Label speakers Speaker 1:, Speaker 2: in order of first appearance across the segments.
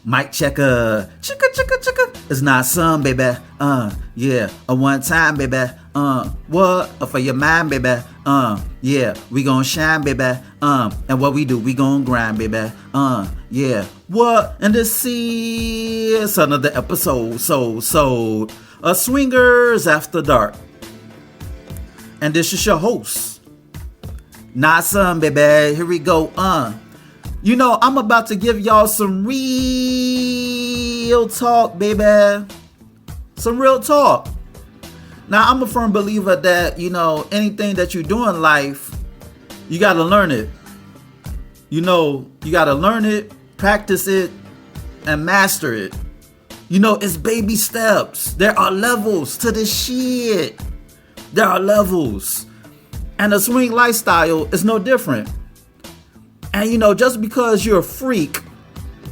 Speaker 1: Mic checker. Chicka, chicka, chicka. It's not some, baby. Yeah. A one time, baby. What? For your mind, baby. Yeah. We gon' shine, baby. And what we do, we gon' grind, baby. Yeah. What? And this is another episode. So. Swingers After Dark. And this is your host. Not some, baby. Here we go. You know, I'm about to give y'all some real talk, baby. Some real talk. Now, I'm a firm believer that, you know, anything that you do in life, you got to learn it. You know, you got to learn it, practice it, and master it. You know, it's baby steps. There are levels to this shit. There are levels. And the swing lifestyle is no different. And you know, just because you're a freak,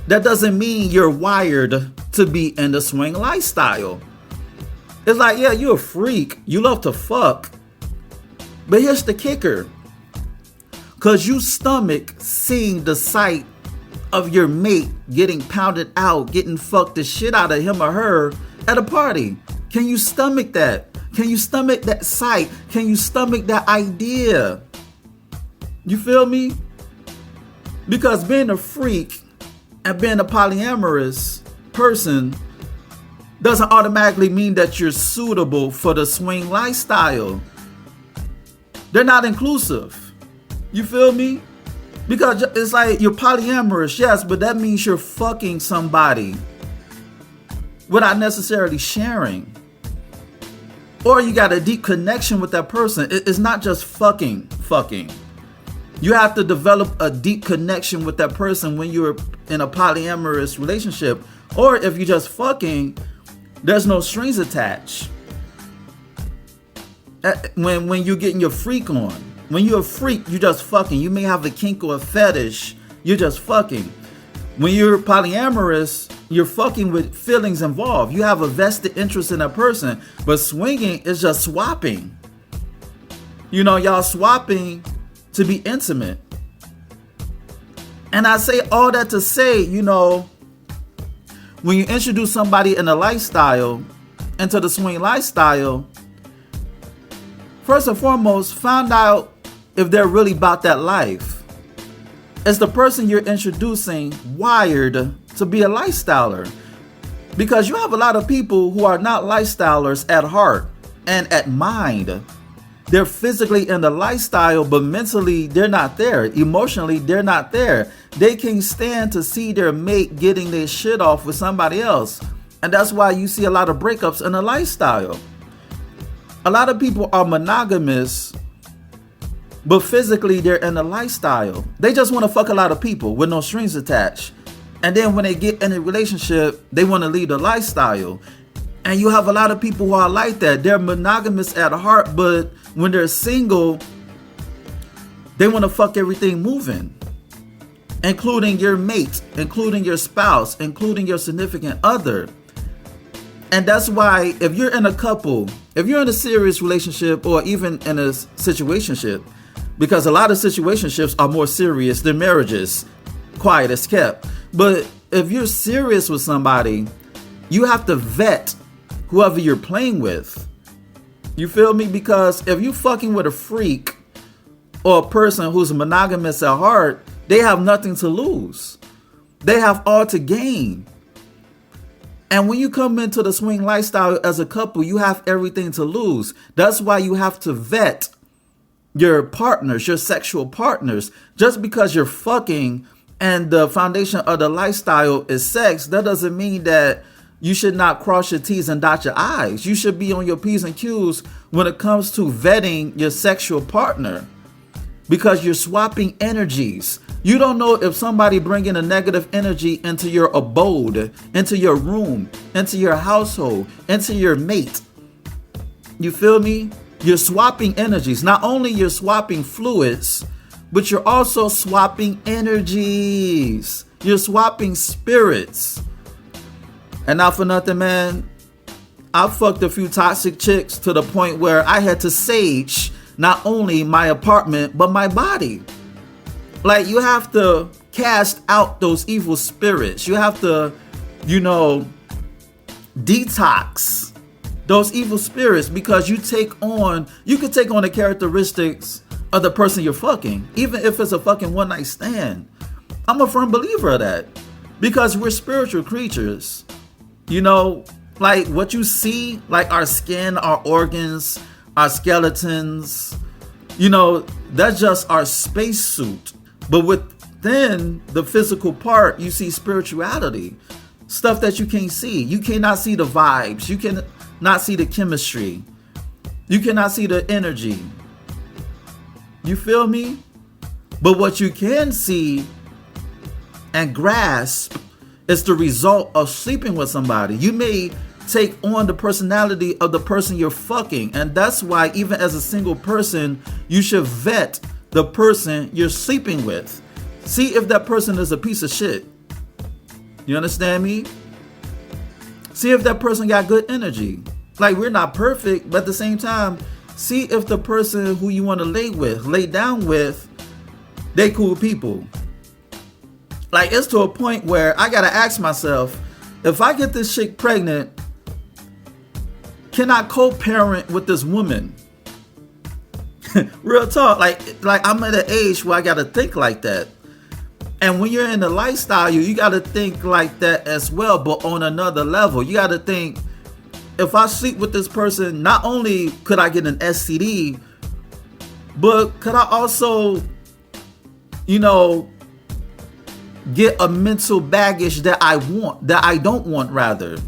Speaker 1: that doesn't mean you're wired to be in the swing lifestyle. It's like, yeah, you're a freak. You love to fuck. But here's the kicker. Because you stomach seeing the sight of your mate getting pounded out, getting fucked the shit out of him or her at a party. Can you stomach that? Can you stomach that sight? Can you stomach that idea? You feel me? Because being a freak and being a polyamorous person doesn't automatically mean that you're suitable for the swing lifestyle. They're not inclusive. You feel me? Because it's like you're polyamorous, yes, but that means you're fucking somebody without necessarily sharing. Or you got a deep connection with that person. It's not just fucking. You have to develop a deep connection with that person when you're in a polyamorous relationship. Or if you're just fucking, there's no strings attached. When you're getting your freak on. When you're a freak, you're just fucking. You may have a kink or a fetish. You're just fucking. When you're polyamorous, you're fucking with feelings involved. You have a vested interest in that person. But swinging is just swapping. You know, y'all swapping to be intimate. And I say all that to say, you know, when you introduce somebody in a lifestyle, into the swing lifestyle, first and foremost, find out if they're really about that life. Is the person you're introducing wired to be a lifestyler? Because you have a lot of people who are not lifestylers at heart and at mind. They're physically in the lifestyle, but mentally they're not there. Emotionally, they're not there. They can't stand to see their mate getting their shit off with somebody else. And that's why you see a lot of breakups in the lifestyle. A lot of people are monogamous, but physically they're in a lifestyle. They just want to fuck a lot of people with no strings attached. And then when they get in a relationship, they want to leave the lifestyle. And you have a lot of people who are like that. They're monogamous at heart, but when they're single, they want to fuck everything moving. Including your mate, including your spouse, including your significant other. And that's why if you're in a couple, if you're in a serious relationship or even in a situationship, because a lot of situationships are more serious than marriages, quiet as kept. But if you're serious with somebody, you have to vet whoever you're playing with. You feel me? Because if you fucking with a freak or a person who's monogamous at heart, they have nothing to lose. They have all to gain. And when you come into the swing lifestyle as a couple, you have everything to lose. That's why you have to vet your partners, your sexual partners. Just because you're fucking and the foundation of the lifestyle is sex, that doesn't mean that you should not cross your T's and dot your I's. You should be on your P's and Q's when it comes to vetting your sexual partner. Because you're swapping energies. You don't know if somebody bringing a negative energy into your abode, into your room, into your household, into your mate. You feel me? You're swapping energies. Not only you're swapping fluids, but you're also swapping energies. You're swapping spirits. And not for nothing, man, I fucked a few toxic chicks to the point where I had to sage not only my apartment, but my body. Like, you have to cast out those evil spirits. You have to, detox those evil spirits, because you can take on the characteristics of the person you're fucking, even if it's a fucking one night stand. I'm a firm believer of that, because we're spiritual creatures. Like what you see, like our skin, our organs, our skeletons, that's just our spacesuit. But within the physical part, you see spirituality, stuff that you can't see. You cannot see the vibes. You cannot see the chemistry. You cannot see the energy. You feel me? But what you can see and grasp is the result of sleeping with somebody. You may take on the personality of the person you're fucking. And that's why, even as a single person, you should vet the person you're sleeping with. See if that person is a piece of shit. You understand me? See if that person got good energy. Like, we're not perfect, but at the same time, see if the person who you want to lay down with, they cool people. Like, it's to a point where I gotta ask myself, if I get this chick pregnant, can I co-parent with this woman? Real talk. Like I'm at an age where I gotta think like that. And when you're in the lifestyle, you gotta think like that as well, but on another level. You gotta think, if I sleep with this person, not only could I get an STD, but could I also, get a mental baggage that I don't want rather.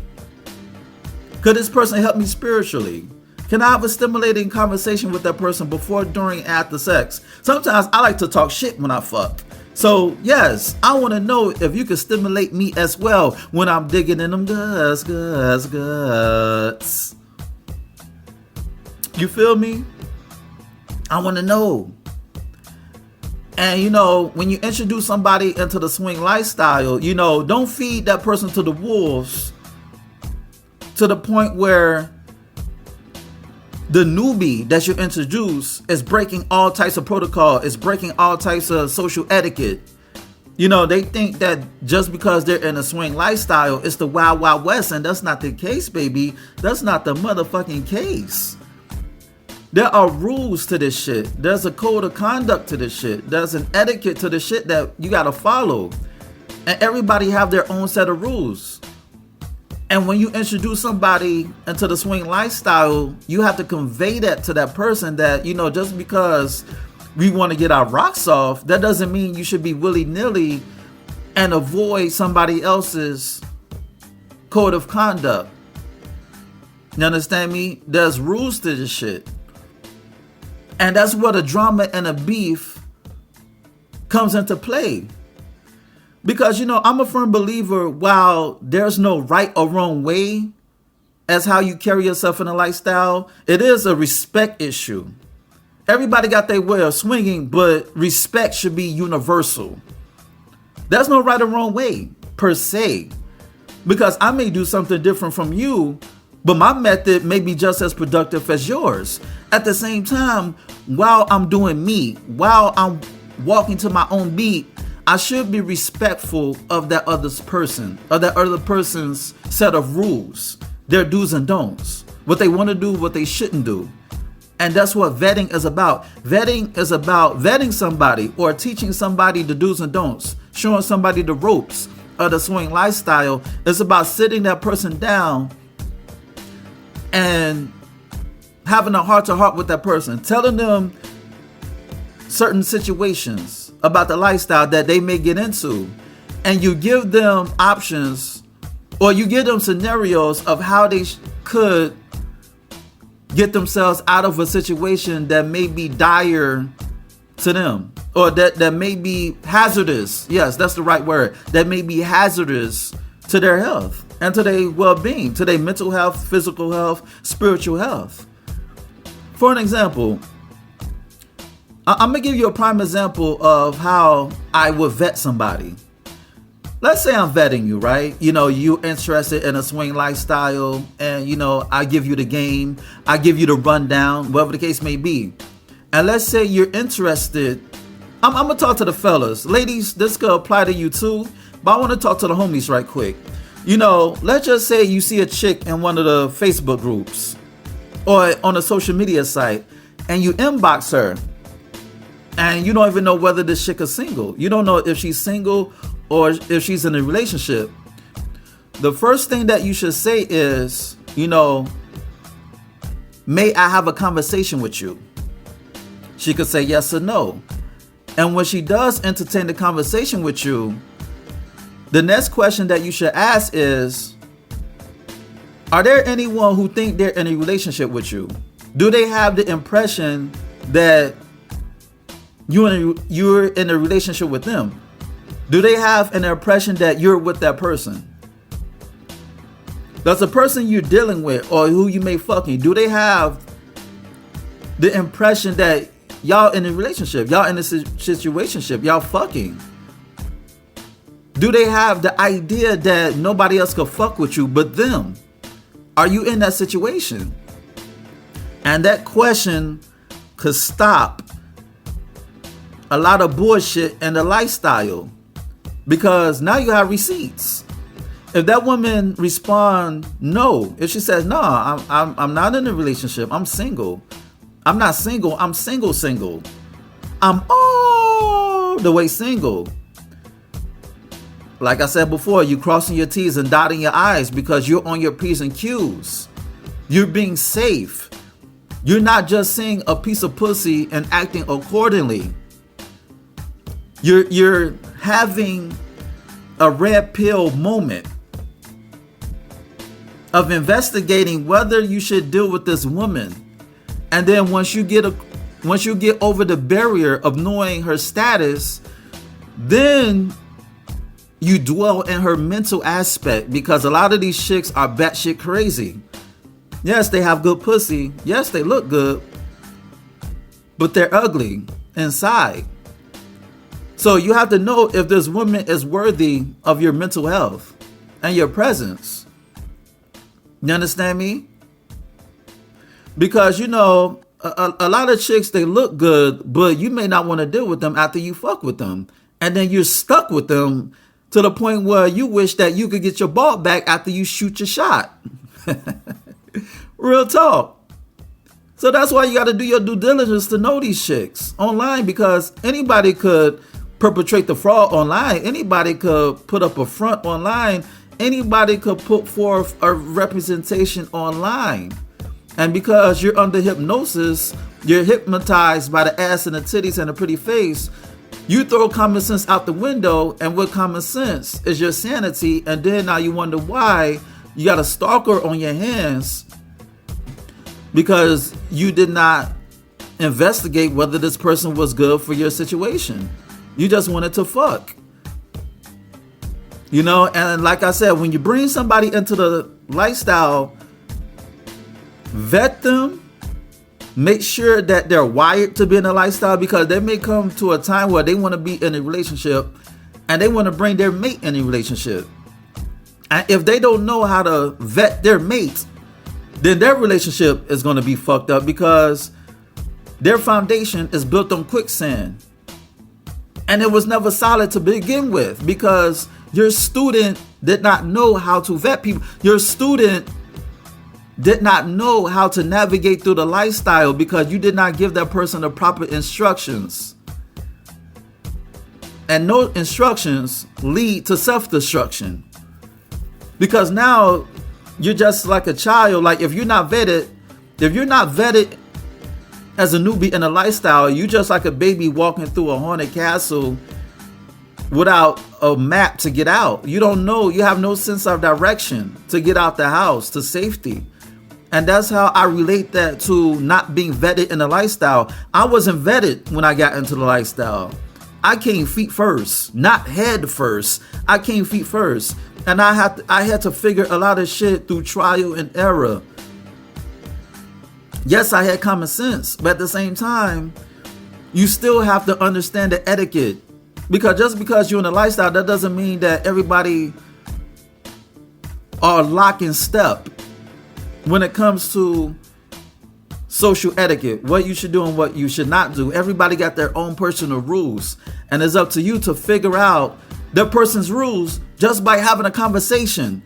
Speaker 1: Could this person help me spiritually? Can I have a stimulating conversation with that person before, during, after sex? Sometimes I like to talk shit when I fuck. So yes, I want to know if you can stimulate me as well when I'm digging in them guts. You feel me? I want to know. And when you introduce somebody into the swing lifestyle, don't feed that person to the wolves to the point where the newbie that you introduce is breaking all types of protocol, is breaking all types of social etiquette. They think that just because they're in a swing lifestyle, it's the wild, wild west, and that's not the case, baby. That's not the motherfucking case. There are rules to this shit. There's a code of conduct to this shit. There's an etiquette to this shit that you gotta follow. And everybody have their own set of rules. And when you introduce somebody into the swing lifestyle, you have to convey that to that person that, just because we want to get our rocks off, that doesn't mean you should be willy-nilly and avoid somebody else's code of conduct. You understand me? There's rules to this shit. And that's where the drama and the beef comes into play. Because, I'm a firm believer, while there's no right or wrong way as how you carry yourself in a lifestyle, it is a respect issue. Everybody got their way of swinging, but respect should be universal. There's no right or wrong way, per se. Because I may do something different from you, but my method may be just as productive as yours. At the same time, while I'm doing me, while I'm walking to my own beat, I should be respectful of that other person's set of rules, their do's and don'ts, what they want to do, what they shouldn't do. And that's what vetting is about. Vetting is about vetting somebody or teaching somebody the do's and don'ts, showing somebody the ropes of the swing lifestyle. It's about sitting that person down and having a heart-to-heart with that person, telling them certain situations about the lifestyle that they may get into, and you give them options, or you give them scenarios of how they could get themselves out of a situation that may be dire to them, or that may be hazardous. Yes, that's the right word. That may be hazardous to their health and to their well-being, to their mental health, physical health, spiritual health. For an example, I'm going to give you a prime example of how I would vet somebody. Let's say I'm vetting you, right? You interested in a swing lifestyle, and, I give you the game, I give you the rundown, whatever the case may be. And let's say you're interested I'm gonna talk to the fellas. Ladies, this could apply to you too, but I want to talk to the homies right quick. Let's just say you see a chick in one of the Facebook groups or on a social media site, and you inbox her, and you don't even know whether this chick is single. You don't know if she's single or if she's in a relationship. The first thing that you should say is, may I have a conversation with you? She could say yes or no. And when she does entertain the conversation with you, the next question that you should ask is, are there anyone who think they're in a relationship with you? Do they have the impression that you're in a relationship with them? Do they have an impression that you're with that person? Does the person you're dealing with or who you may fucking, do they have the impression that y'all in a relationship, y'all in a situationship, y'all fucking? Do they have the idea that nobody else could fuck with you but them? Are you in that situation? And that question could stop a lot of bullshit in the lifestyle, because now you have receipts. If that woman respond no, if she says no, I'm not in a relationship, I'm single. I'm not single, I'm single. I'm all the way single. Like I said before, you crossing your T's and dotting your I's because you're on your P's and Q's. You're being safe. You're not just seeing a piece of pussy and acting accordingly. You're having a red pill moment of investigating whether you should deal with this woman. And then once you get over the barrier of knowing her status, then you dwell in her mental aspect, because a lot of these chicks are batshit crazy. Yes, they have good pussy. Yes, they look good, but they're ugly inside. So you have to know if this woman is worthy of your mental health and your presence. You understand me? Because, a lot of chicks, they look good, but you may not want to deal with them after you fuck with them. And then you're stuck with them to the point where you wish that you could get your ball back after you shoot your shot. Real talk. So that's why you got to do your due diligence to know these chicks online, because anybody could perpetrate the fraud online. Anybody could put up a front online. Anybody could put forth a representation online. And because you're under hypnosis, you're hypnotized by the ass and the titties and the pretty face, you throw common sense out the window. And with common sense is your sanity. And then now you wonder why you got a stalker on your hands, because you did not investigate whether this person was good for your situation. You just wanted to fuck. And like I said, when you bring somebody into the lifestyle, vet them, make sure that they're wired to be in a lifestyle, because they may come to a time where they want to be in a relationship and they want to bring their mate in a relationship. And if they don't know how to vet their mate, then their relationship is going to be fucked up, because their foundation is built on quicksand. And it was never solid to begin with, because your student did not know how to vet people. Your student did not know how to navigate through the lifestyle, because you did not give that person the proper instructions. And no instructions lead to self-destruction. Because now you're just like a child. Like if you're not vetted as a newbie in a lifestyle, you just like a baby walking through a haunted castle without a map to get out. You don't know, you have no sense of direction to get out the house to safety. And that's how I relate that to not being vetted in a lifestyle. I wasn't vetted when I got into the lifestyle. I came feet first, not head first. I came feet first. And I had to figure a lot of shit through trial and error. Yes, I had common sense, but at the same time, you still have to understand the etiquette. Because just because you're in a lifestyle, that doesn't mean that everybody are lock in step when it comes to social etiquette, what you should do and what you should not do. Everybody got their own personal rules, and it's up to you to figure out that person's rules just by having a conversation.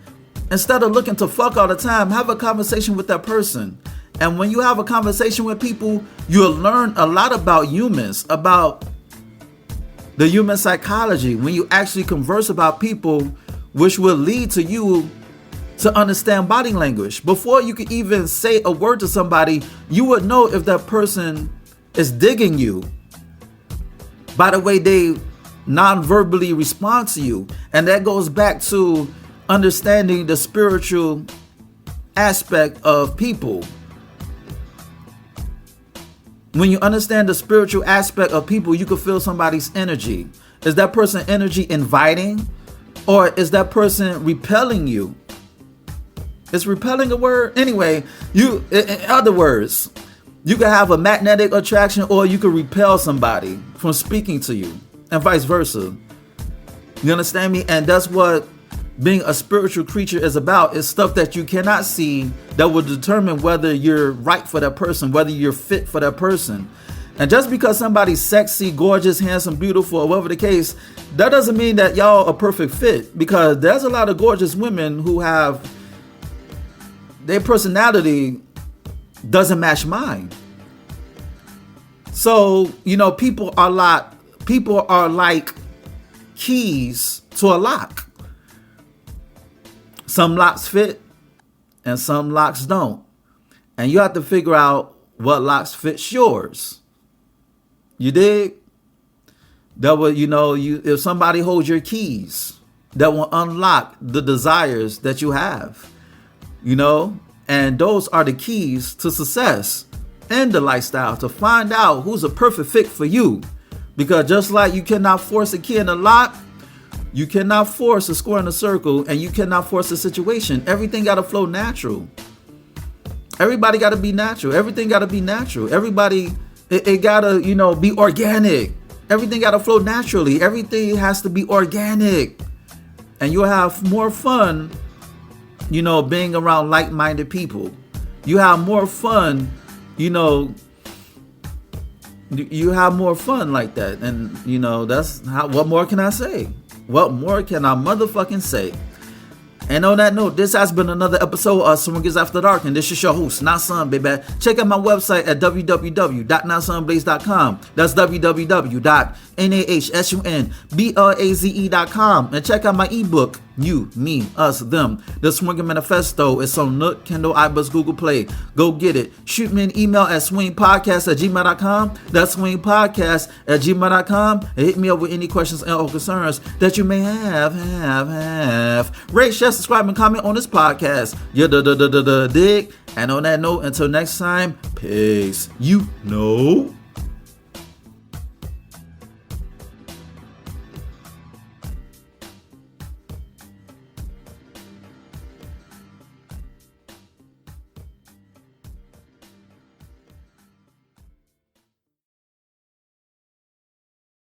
Speaker 1: Instead of looking to fuck all the time, have a conversation with that person. And when you have a conversation with people, you'll learn a lot about humans, about the human psychology. When you actually converse about people, which will lead to you to understand body language. Before you could even say a word to somebody, you would know if that person is digging you by the way they non-verbally respond to you. And that goes back to understanding the spiritual aspect of people. When you understand the spiritual aspect of people, you can feel somebody's energy. Is that person energy inviting, or is that person repelling you? Is repelling a word? Anyway, in other words, you can have a magnetic attraction, or you can repel somebody from speaking to you, and vice versa. You understand me? And that's what being a spiritual creature is about. It's stuff that you cannot see that will determine whether you're right for that person, whether you're fit for that person. And just because somebody's sexy, gorgeous, handsome, beautiful, or whatever the case, that doesn't mean that y'all a perfect fit, because there's a lot of gorgeous women who have their personality doesn't match mine. So, people are like keys to a lock. Some locks fit and some locks don't. And you have to figure out what locks fits yours. You dig? That will, if somebody holds your keys, that will unlock the desires that you have. And those are the keys to success and the lifestyle, to find out who's a perfect fit for you. Because just like you cannot force a key in a lock, you cannot force a square in a circle, and you cannot force a situation. Everything got to flow natural. Everybody got to be natural. Everything got to be natural. Everybody, it got to, be organic. Everything got to flow naturally. Everything has to be organic. And you'll have more fun, being around like-minded people. You have more fun, you have more fun like that. And, that's how, what more can I say? What more can I motherfucking say? And on that note, this has been another episode of Someone Gets After Dark, and this is your host, Nasun, baby. Check out my website at www.nasunblaze.com. That's www.nahsunblaze.com. And check out my ebook, You, Me, Us, Them. The Swinging Manifesto is on Nook, Kindle, iBooks, Google Play. Go get it. Shoot me an email at swingpodcast@gmail.com. That's swingpodcast@gmail.com. And hit me up with any questions or concerns that you may have. Rate, share, subscribe, and comment on this podcast. Dig. And on that note, until next time, peace.